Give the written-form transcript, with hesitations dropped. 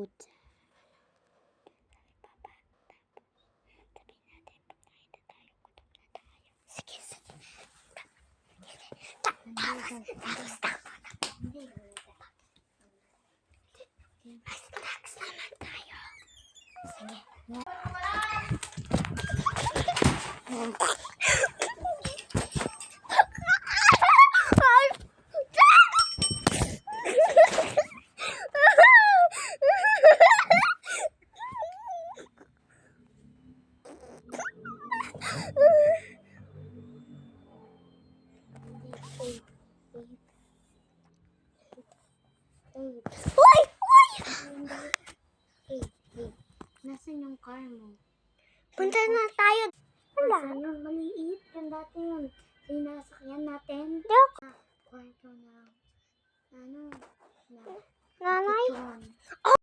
abot sa baba. Tapos sabihin natin, pagkain na tayo, gutom na tayo. Sige, sige. Tapos mas relax naman tayo. Sige. Uy! Nasaan yung car mo? Punta na tayo. Wala. Nasaan yung maliit? Yung dati yung sinasakyan natin. Joke. Kwarto na. Ano? Na. Nanay?